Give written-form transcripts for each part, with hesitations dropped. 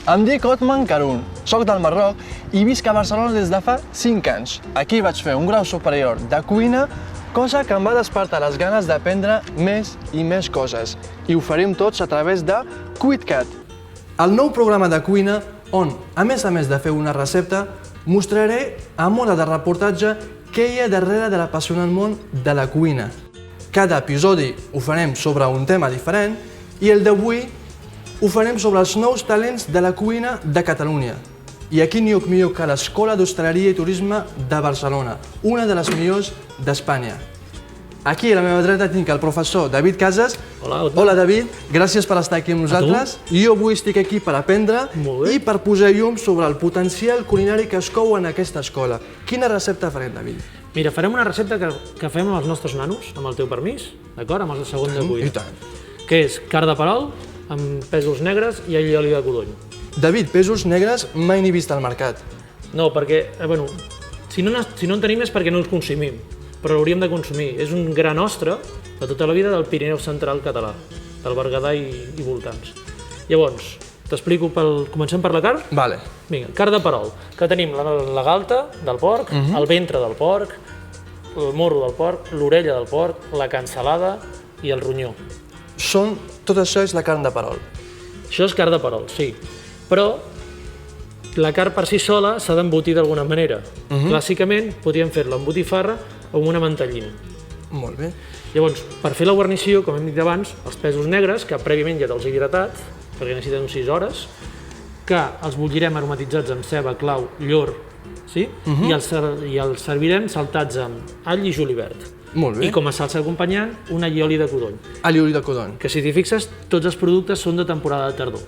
Em dic Otman Karun, soc del Marroc i visc a Barcelona des de fa 5 anys. Aquí vaig fer un grau superior de cuina, cosa que em va despertar les ganes d'aprendre més i més coses. I ho farem tots a través de QuitCat, el nou programa de cuina on, a més de fer una recepta, mostraré a mode de reportatge què hi ha darrere de l'apassionant món de la cuina. Cada episodi ho farem sobre un tema diferent i el d'avui ho farem sobre els nous talents de la cuina de Catalunya. I aquí n'hi ha millor que l'Escola d'Hostaleria i Turisme de Barcelona, una de les millors d'Espanya. Aquí a la meva dreta tinc el professor David Casas. Hola David, gràcies per estar aquí amb nosaltres. Jo avui estic aquí per aprendre i per posar llum sobre el potencial culinari que es cou en aquesta escola. Quina recepta farem, David? Mira, farem una recepta que fem amb els nostres nanos, amb el teu permís, d'acord? Amb el segon de cuina. I tant. Que és carn de perol, amb pèsols negres i allioli de codony. David, pèsols negres mai n'he vist al mercat. No, perquè, si no en tenim és perquè no els consumim, però l'hauríem de consumir. És un gra nostre de tota la vida del Pirineu central català, del Berguedà i voltants. Llavors, t'explico, comencem per la carn? Vale. Vinga, carn de perol, que tenim la galta del porc, el ventre del porc, el morro del porc, l'orella del porc, la cansalada i el ronyó. Tot això és la carn de perol. Això és carn de perol, sí. Però la carn per si sola s'ha d'embotir d'alguna manera. Clàssicament podríem fer-la amb botifarra o amb una mantellina. Molt bé. Llavors, per fer la guarnició, com hem dit abans, els pèsols negres, que prèviament ja te'ls he hidratat, perquè necessiten 6 hores, que els bullirem aromatitzats amb ceba, clau, llor, sí? I els servirem saltats amb all i julivert. Molt bé. I com a salsa acompanyant, un allioli de codony. Allioli de codony. Que si t'hi fixes, tots els productes són de temporada de tardor.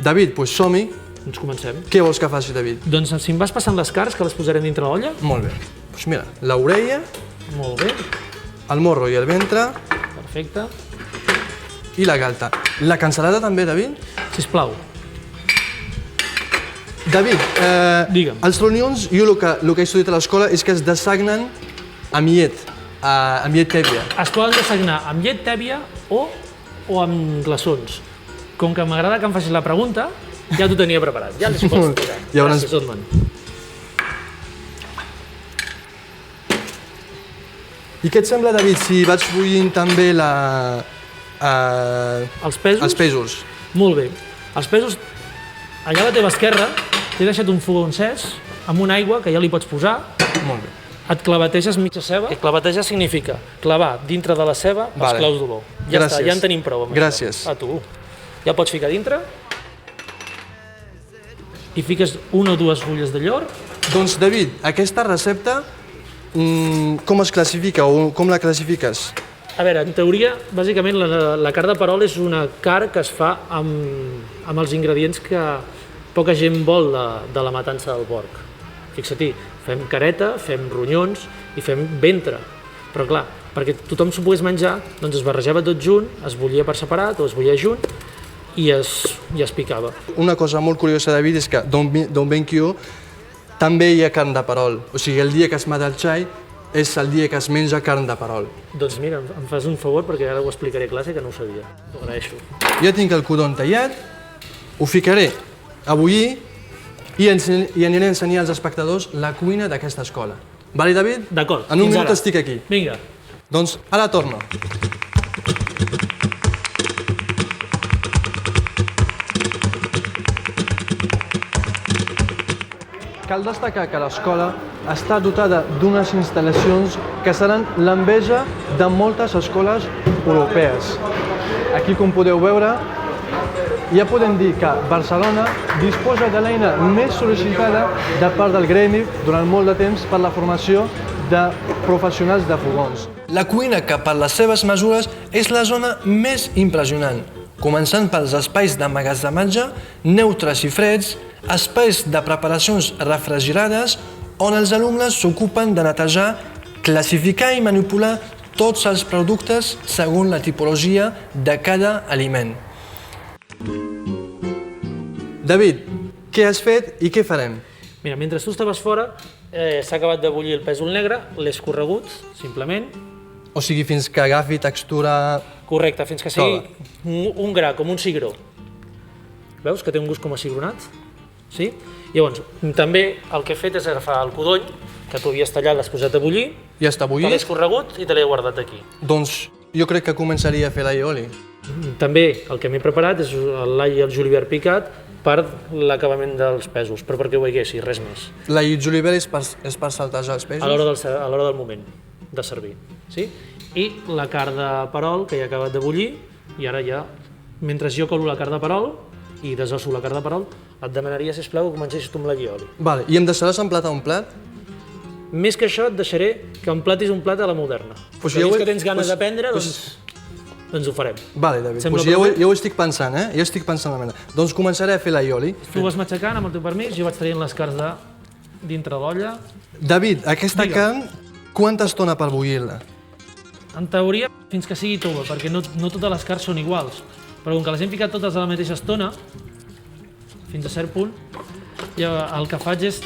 David, doncs som-hi. Doncs comencem. Què vols que faci, David? Doncs si em vas passant les carns, que les posarem dintre l'olla. Molt bé. Doncs mira, l'orella, Molt bé. el morro i el ventre Perfecte. i la galta. La cansalada també, David? Sisplau. David, Digue'm. els ronyons, jo el que he estudiat a l'escola és que es dessagnen amb llet tèbia. Es poden desagnar amb llet tèbia o amb glaçons. Com que m'agrada que em facis la pregunta, ja t'ho tenia preparat. Ja les pots posar. Llavors... Gràcies, Otman. I què et sembla, David, si vaig bullint també Els pèsols? els pèsols? Molt bé. Els pèsols, allà a la teva esquerra, t'he deixat un fogó encès amb una aigua que ja li pots posar. Molt bé. Et claveteges mitja ceba. I clavetejar significa clavar dintre de la ceba els claus d'olor. Ja està, ja en tenim prou. Gràcies. A tu. Ja pots ficar dintre. I fiques una o dues fulles de llor. Doncs, David, aquesta recepta, com es classifica o com la classifiques? A veure, en teoria, bàsicament, la carn de perol és una carn que es fa amb els ingredients que poca gent vol de la matança del porc. Fixa-t'hi, fem careta, fem ronyons i fem ventre. Però clar, perquè tothom s'ho pogués menjar, doncs es barrejava tot junt, es bullia per separat o es bullia junt i es picava. Una cosa molt curiosa, David, és que d'on venc jo també hi ha carn de perol. O sigui, el dia que es mata el xai és el dia que es menja carn de perol. Doncs mira, em fas un favor perquè ara ho explicaré a classe que no ho sabia. T'ho agraeixo. Ja tinc el codony tallat, ho ficaré a bullir i aniré a ensenyar als espectadors la cuina d'aquesta escola. Vale, David? D'acord, En un fins minut ara. estic aquí. Vinga. Doncs ara torno. Cal destacar que l'escola està dotada d'unes instal·lacions que seran l'enveja de moltes escoles europees. Aquí, com podeu veure, ja podem dir que Barcelona disposa de l'eina més sol·licitada de part del gremi durant molt de temps per la formació de professionals de fogons. La cuina, que per les seves mesures és la zona més impressionant, començant pels espais d'emmagatzematge, neutres i freds, espais de preparacions refrigerades, on els alumnes s'ocupen de netejar, classificar i manipular tots els productes segons la tipologia de cada aliment. David, què has fet i què farem? Mira, mentre tu estaves fora, s'ha acabat de bullir el pèsol negre, l'he escorregut, simplement. O sigui, fins que agafi textura... Correcte, fins que sigui un gra, com un cigró. veus que té un gust com a citronat? Sí? Llavors, també el que he fet és agafar el codony, que tu havies tallat, l'has posat a bullir, Ja està te l'he bullit? escorregut i te l'he guardat aquí. Doncs jo crec que començaria a fer l'aioli. També el que m'he preparat és l'all i el julivert picat per l'acabament dels pèsols, però perquè ho veiessis, res més. L'all i julivert és per saltejar els peixos? A l'hora del moment de servir. Sí? I la carn de perol, que ja ha acabat de bullir, i ara ja, mentre jo colo la carn de perol i desosso la carn de perol, et demanaria, sisplau, que comencessis tu amb l'all i oli. Vale. I em deixaràs emplatar un plat? Més que això, et deixaré que emplatis un plat a la moderna. Pues Si jo veus ho- que tens ganes pues- d'aprendre, pues- doncs ho farem. Vale, David. Sembla Pues prou bé? jo ho estic pensant, Jo estic pensant la mena. Doncs començaré a fer l'aioli. Tu vas matxacant, amb el teu permís, jo vaig traient les carns de dintre l'olla. David, aquesta Digue'm. carn, quanta estona per bullir-la? En teoria, fins que sigui tova, perquè no totes les carns són iguals. Però com que les hem ficat totes a la mateixa estona, fins a cert punt, el que faig és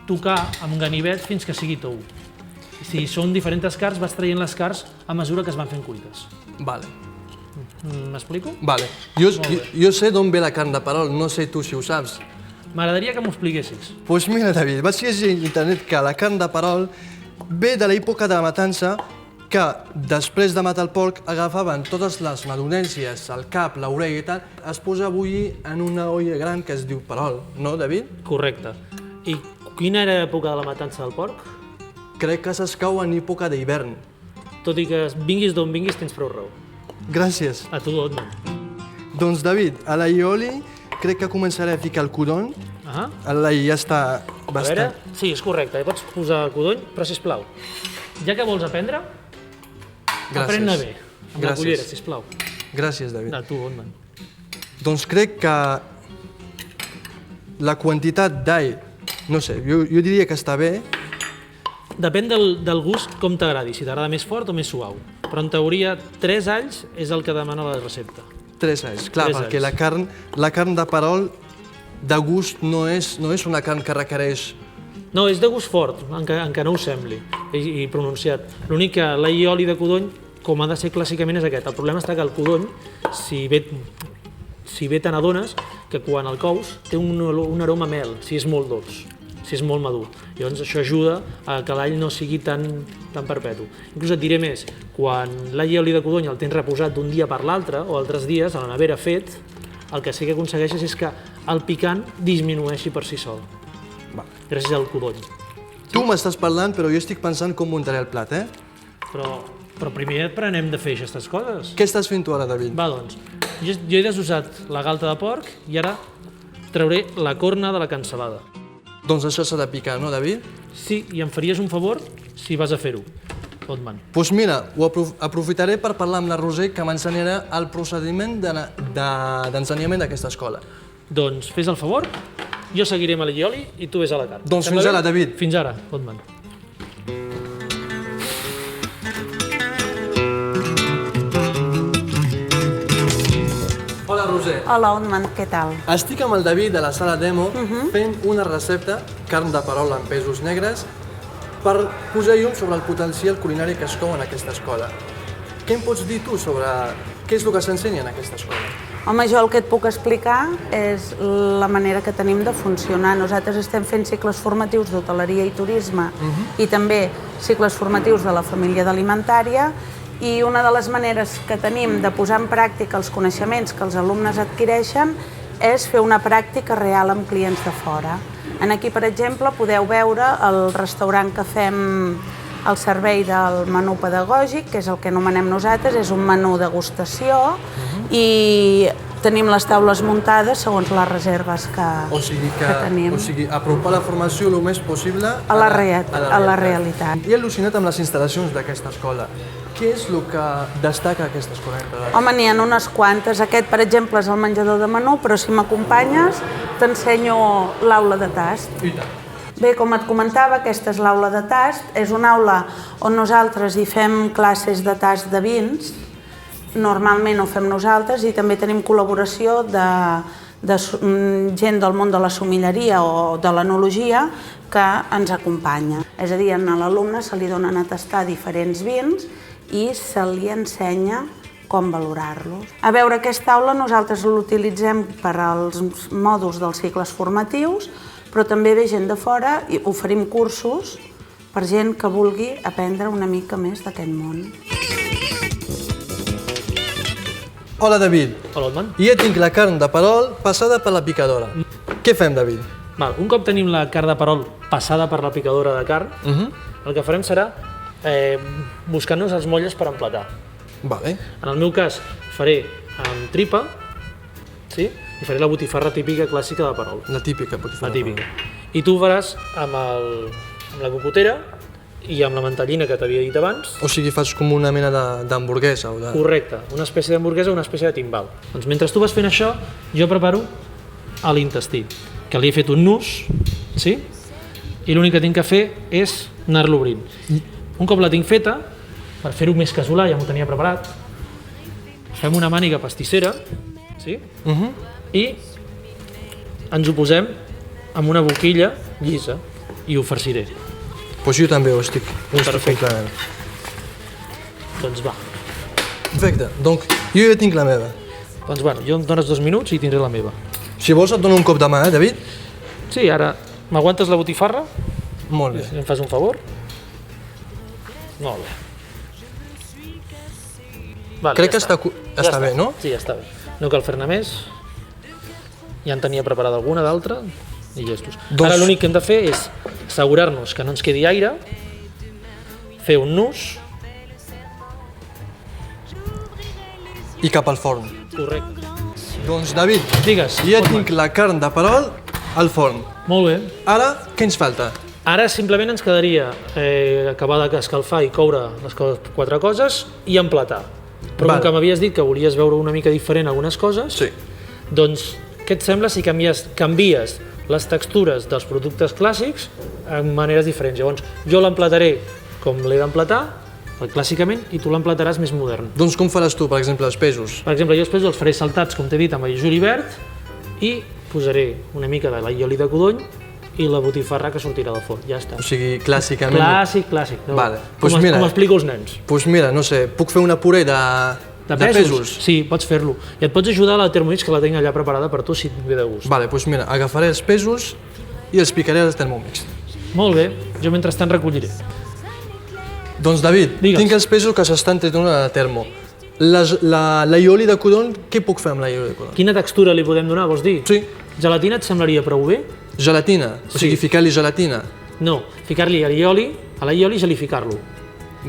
tocar amb ganivet fins que sigui tou. Si són diferents carns, vas traient les carns a mesura que es van fent cuites. Vale. M'explico? Vale. Jo sé d'on ve la carn de perol, no sé tu si ho saps. M'agradaria que m'ho expliquessis. Doncs mira, David, vaig llegir a internet que la carn de perol ve de l'època de la matança, que després de matar el porc agafaven totes les madonències, el cap, l'orella i tal, es posa a bullir en una olla gran que es diu perol, no, David? Correcte. I quina era l'època de la matança del porc? Crec que s'escau en època d'hivern. Tot i que vinguis d'on vinguis, tens prou raó. Gràcies. A tu, Otman. Doncs, David, a l'aioli crec que començaré a ficar el codony. L'all ja està A veure, bastant... sí, és correcte, hi pots posar el codony, però sisplau, ja que vols aprendre, aprèn-ne bé, amb la cullera, sisplau. Gràcies, David. A tu, Otman. Doncs crec que la quantitat d'all, no sé, jo diria que està bé. Depèn del gust com t'agradi, si t'agrada més fort o més suau. Però en teoria 3 alls és el que demana la recepta. 3 alls, clar, 3 perquè alls. la carn de perol de gust no és una carn que requereix... No, és de gust fort, encara no ho sembli, i pronunciat. L'únic que l'all i oli de codony, com ha de ser clàssicament, és aquest. El problema està que el codony, si bé te n'adones, que quan el cous té un aroma a mel, si és molt dolç, si és molt madur. Llavors això ajuda a que l'all no sigui tan perpetu. Inclús et diré més, quan l'all i oli de codony el tens reposat d'un dia per l'altre, o altres dies, a la nevera fet, el que sí que aconsegueixes és que el picant disminueixi per si sol, gràcies al codony. Tu m'estàs parlant, però jo estic pensant com muntaré el plat, Però primer aprenem de fer aquestes coses. Què estàs fent tu ara, David? Va, doncs, jo he desussat la galta de porc i ara trauré la corna de la cansalada. Doncs això s'ha de picar, no, David? Sí, i em faries un favor si vas a fer-ho, Otman. Doncs mira, ho aprofitaré per parlar amb la Roser, que m'ensenyarà el procediment d'ensenyament d'aquesta escola. Doncs fes el favor, jo seguiré amb l'all i oli i tu ves a la carn. Doncs Sembla fins bé? ara, David. Fins ara, Otman. Hola, Roser. Hola, Otman, què tal? Estic amb el David de la sala demo fent una recepta, carn de perol amb pèsols negres, per posar llum sobre el potencial culinari que es cou en aquesta escola. Què em pots dir tu sobre què és el que s'ensenya en aquesta escola? Home, jo el que et puc explicar és la manera que tenim de funcionar. Nosaltres estem fent cicles formatius d'hoteleria i turisme i també cicles formatius de la família alimentària, i una de les maneres que tenim de posar en pràctica els coneixements que els alumnes adquireixen és fer una pràctica real amb clients de fora. Aquí, per exemple, podeu veure el restaurant que fem el servei del menú pedagògic, que és el que anomenem nosaltres, és un menú degustació i tenim les taules muntades segons les reserves que tenim. O sigui, apropar la formació el més possible a la realitat. He al·lucinat amb les instal·lacions d'aquesta escola. Què és el que destaca aquesta escola? Home, n'hi ha unes quantes. Aquest, per exemple, és el menjador de menú, però si m'acompanyes t'ensenyo l'aula de tast. I tant. Bé, com et comentava, aquesta és l'aula de tast. És una aula on nosaltres hi fem classes de tast de vins. Normalment ho fem nosaltres i també tenim col·laboració de gent del món de la sommelleria o de l'enologia que ens acompanya. És a dir, a l'alumne se li donen a tastar diferents vins i se li ensenya com valorar-los. A veure, aquesta taula nosaltres l'utilitzem per als mòduls dels cicles formatius, però també ve gent de fora i oferim cursos per gent que vulgui aprendre una mica més d'aquest món. Hola, David. Hola, Otman. Ja tinc la carn de perol passada per la picadora. Què fem, David? Val, un cop tenim la carn de perol passada per la picadora de carn, el que farem serà buscar-nos els motlles per emplatar. Vale. En el meu cas faré amb tripa, sí? I faré la botifarra típica clàssica de perol. La típica botifarra. La típica. I tu ho faràs amb la cocotera i amb la mantellina que t'havia dit abans. O sigui, fas com una mena d'hamburguesa o de... Correcte, una espècie d'hamburguesa o una espècie de timbal. Doncs mentre tu vas fent això, jo preparo l'intestí, que li he fet un nus, sí? I l'únic que tinc que fer és anar-lo obrint. Un cop la tinc feta, per fer-ho més casolà, ja m'ho tenia preparat, fem una màniga pastissera, sí? I ens ho posem en una boquilla llisa i ho farciré. Doncs jo també ho estic fent. Doncs va. Perfecte, doncs jo ja tinc la meva. Doncs bueno, jo em dones 2 minuts i tindré la meva. Si vols et dono un cop de mà, David? Sí, ara m'aguantes la botifarra? Molt bé. Si em fas un favor? Molt bé. Vale, Crec ja que està bé, no? Sí, ja està bé. No cal fer-ne més. Ja en tenia preparada alguna d'altra i llestos. Ara l'únic que hem de fer és assegurar-nos que no ens quedi aire, fer un nus... I cap al forn. Correcte. Doncs, David, Digues. ja tinc la carn de perol al forn. Molt bé. Ara, què ens falta? Ara simplement ens quedaria acabar d'escalfar i coure les 4 coses i emplatar. Però com que m'havies dit que volies veure una mica diferent algunes coses, Sí. doncs què et sembla si canvies les textures dels productes clàssics en maneres diferents? Llavors, jo l'emplataré com l'he d'emplatar, clàssicament, i tu l'emplataràs més modern. Doncs com faràs tu, per exemple, els peixos? Per exemple, jo els peixos els faré saltats, com t'he dit, amb el julivert i posaré una mica de l'allioli de codony i la botifarra que sortirà del forn. Ja està. O sigui, clàssicament... Clàssic. No? Vale. Com explico als nens. Doncs mira, no sé, puc fer una puré de pèsols? Sí, pots fer-lo. I et pots ajudar a la Thermomix, que la tinc allà preparada per tu, si et ve de gust. Vale, doncs mira, agafaré els pèsols i els picaré al Thermomix. Molt bé, jo mentrestant recolliré. Doncs David, Digues. tinc els pèsols que s'estan tenint a la termo. L'aioli de codony, què puc fer amb l'aioli de codony? Quina textura li podem donar, vols dir? Sí. Gelatina et semblaria prou bé? Gelatina, o sigui, ficar-li gelatina. No, ficar-li a l'aioli gelificar-lo.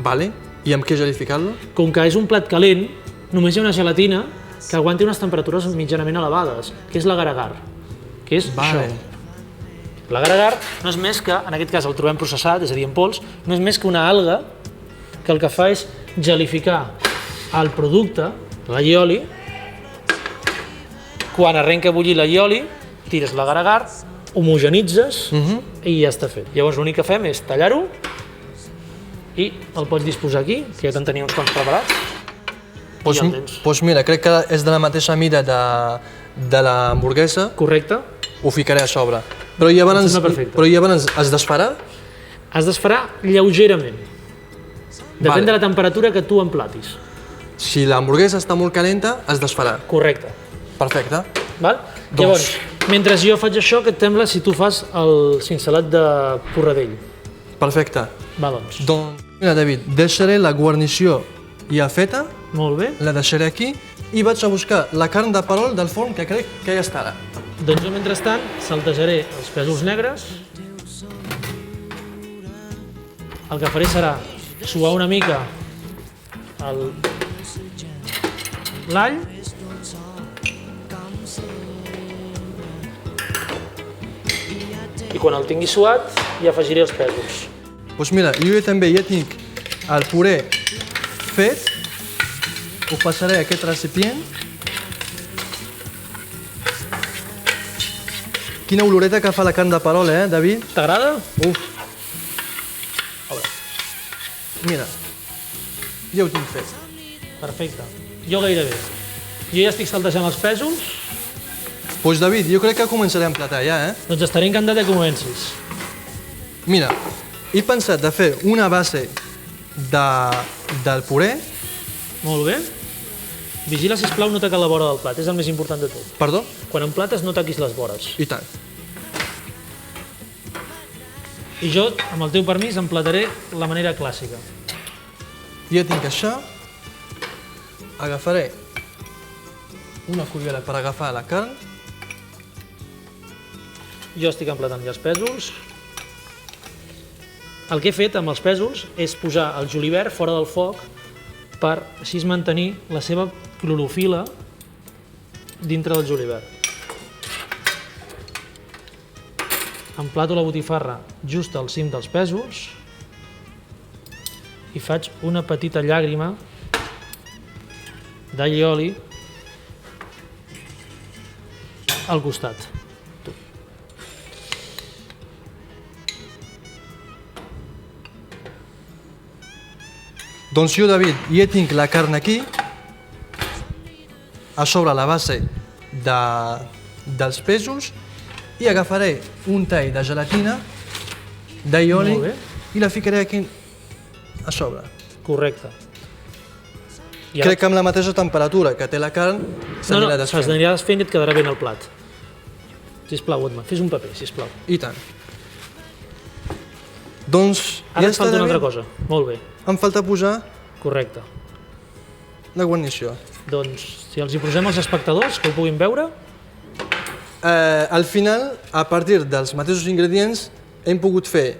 Vale, i amb què gelificar-lo? Com que és un plat calent, només hi ha una gelatina que aguanti unes temperatures mitjanament elevades, que és l'agar-agar, que és Vale. això. L'agar-agar no és més que, en aquest cas el trobem processat, és a dir, en pols, no és més que una alga que el que fa és gelificar el producte, l'allioli. Quan arrenca a bullir l'allioli, tires l'agar-agar, homogenitzes i ja està fet. Llavors l'únic que fem és tallar-ho i el pots disposar aquí, que ja te'n tenia uns quants preparats. Doncs mira, crec que és de la mateixa mida de l'hamburguesa. Correcte. Ho ficaré a sobre. Però llavors es desfarà? Es desfarà lleugerament. Depèn Vale. de la temperatura que tu emplatis. Si l'hamburguesa està molt calenta, es desfarà. Correcte. Perfecte. Val? Llavors, mentre jo faig això, què et sembla si tu fas el cincelat de porradell? Perfecte. Va, doncs. Doncs, mira, David, deixaré la guarnició ja feta, Molt bé. la deixaré aquí i vaig a buscar la carn de perol del forn, que crec que ja estarà. Doncs jo, mentrestant, saltejaré els pèsols negres. El que faré serà suar una mica l'all. I quan el tingui suat, hi afegiré els pèsols. Doncs mira, jo també ja tinc el puré fet, ho passaré a aquest recipient. Quina oloreta que fa la carn de perol, David? T'agrada? Uf! Mira, ja ho tinc fet. Perfecte. Jo gairebé. Jo ja estic saltejant els pèsols, Doncs David, jo crec que començaré a emplatar ja, doncs estaré encantat que comencis. Mira, he pensat de fer una base del puré Molt bé. Vigila, sisplau, no tocar la vora del plat, és el més important de tot. Perdó? Quan emplates no toquis les vores. I tant. I jo, amb el teu permís, emplataré la manera clàssica. Ja tinc això. Agafaré una cullera per agafar la carn. Jo estic emplatant ja els pèsols. El que he fet amb els pèsols és posar el julivert fora del foc per així mantenir la seva clorofila dintre del julivert. Emplato la botifarra just al cim dels pèsols i faig una petita llàgrima d'all i oli al costat. Doncs jo, David, ja tinc la carn aquí, a sobre la base dels pèsols, i agafaré un tall de gelatina, d'all i oli, Molt bé. i la ficaré aquí a sobre. Correcte. I Crec que amb la mateixa temperatura que té la carn s'anirà desfent. s'anirà desfent i et quedarà ben el plat. Sisplau, Otman, fes un paper, sisplau. I tant. Doncs Ara ja et està, falta una altra David. cosa. Molt bé, Em falta posar correcte. la guarnició. Doncs, si els hi posem als espectadors, que ho puguin veure, Al final, a partir dels mateixos ingredients, hem pogut fer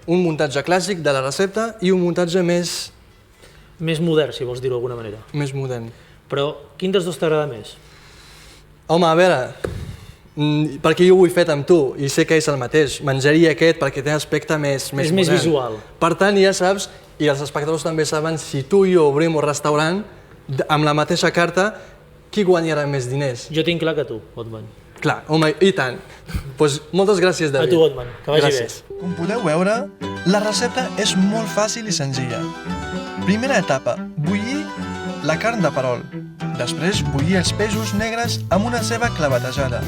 un muntatge clàssic de la recepta i un muntatge més més modern, si vols dir-ho d'alguna manera. modern. Però quin dels dos t'agrada més? Home, a veure, perquè jo ho he fet amb tu i sé que és el mateix. Menjaria aquest perquè té aspecte més És més modern. visual. Per tant, ja saps, i els espectadors també saben, si tu i jo obrim un restaurant amb la mateixa carta, qui guanyarà més diners? Jo tinc clar que tu, Otman. Clar, home, i tant. Doncs moltes gràcies, David. A tu, Otman, que vagi Gràcies. Com podeu veure, la recepta és molt fàcil i senzilla. Primera etapa, bullir la carn de perol. Després, bullir els pèsols negres amb una ceba clavatejada.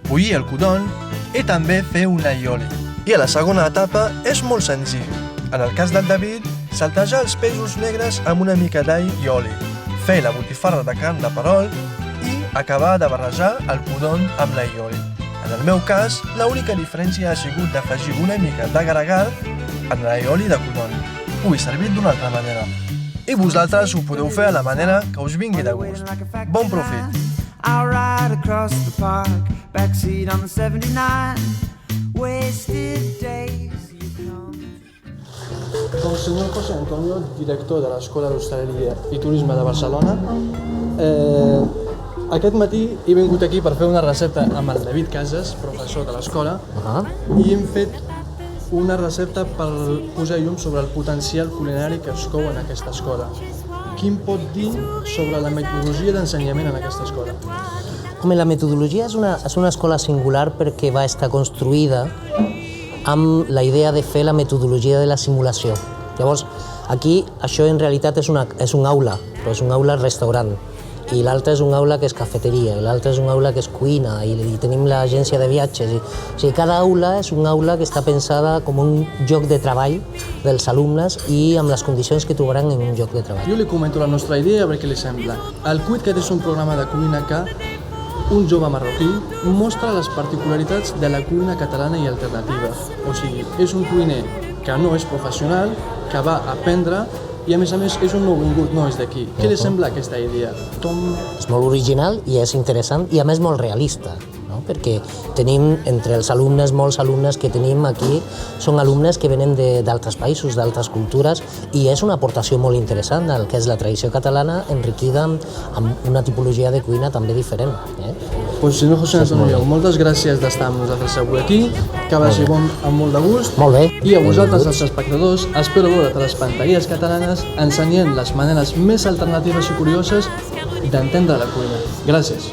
Bullir el codony i també fer un all i oli. I a la segona etapa és molt senzill. En el cas del David, saltejar els pèsols negres amb una mica d'all i oli. Fer la botifarra de carn de perol i acabar de barrejar el codony amb l'all i oli. En el meu cas, l'única diferència ha sigut d'afegir una mica d'agregat en l'all i oli de codony. Ho he servit d'una altra manera. I vosaltres ho podeu fer a la manera que us vingui de gust. Bon profit! I'll ride across the park, backseat on the 79. Wasted days you come. Doncs senyor José Antonio, director de l'Escola d'Hostaleria i Turisme de Barcelona, aquest matí he vingut aquí per fer una recepta amb el David Casas, professor de l'escola, i hem fet una recepta per posar llum sobre el potencial culinari que es cou en aquesta escola. Qui em pot dir sobre la metodologia d'ensenyament en aquesta escola? Home, la metodologia és una escola singular perquè va estar construïda amb la idea de fer la metodologia de la simulació. Llavors, aquí això en realitat és un aula, però és un aula restaurant. I l'altre és un aula que és cafeteria, i l'altre és un aula que és cuina, i tenim l'agència de viatges. O sigui, cada aula és un aula que està pensada com un lloc de treball dels alumnes i amb les condicions que trobaran en un lloc de treball. Jo li comento la nostra idea a veure què li sembla. El Cuitcat és un programa de cuina que un jove marroquí mostra les particularitats de la cuina catalana i alternativa. O sigui, és un cuiner que no és professional, que va aprendre i a més és un nouvingut, no és d'aquí. Què li sembla aquesta idea? És molt original i és interessant i a més molt realista, no? Perquè tenim entre els alumnes, molts alumnes que tenim aquí, són alumnes que venen d'altres països, d'altres cultures, i és una aportació molt interessant al que és la tradició catalana enriquida amb una tipologia de cuina també diferent. Doncs senyor José Antonio, moltes gràcies d'estar amb nosaltres avui aquí, que vagi bon amb molt de gust. Molt bé. I a vosaltres, els espectadors, espero veure a les pantalles catalanes ensenyant les maneres més alternatives i curioses d'entendre la cuina. Gràcies.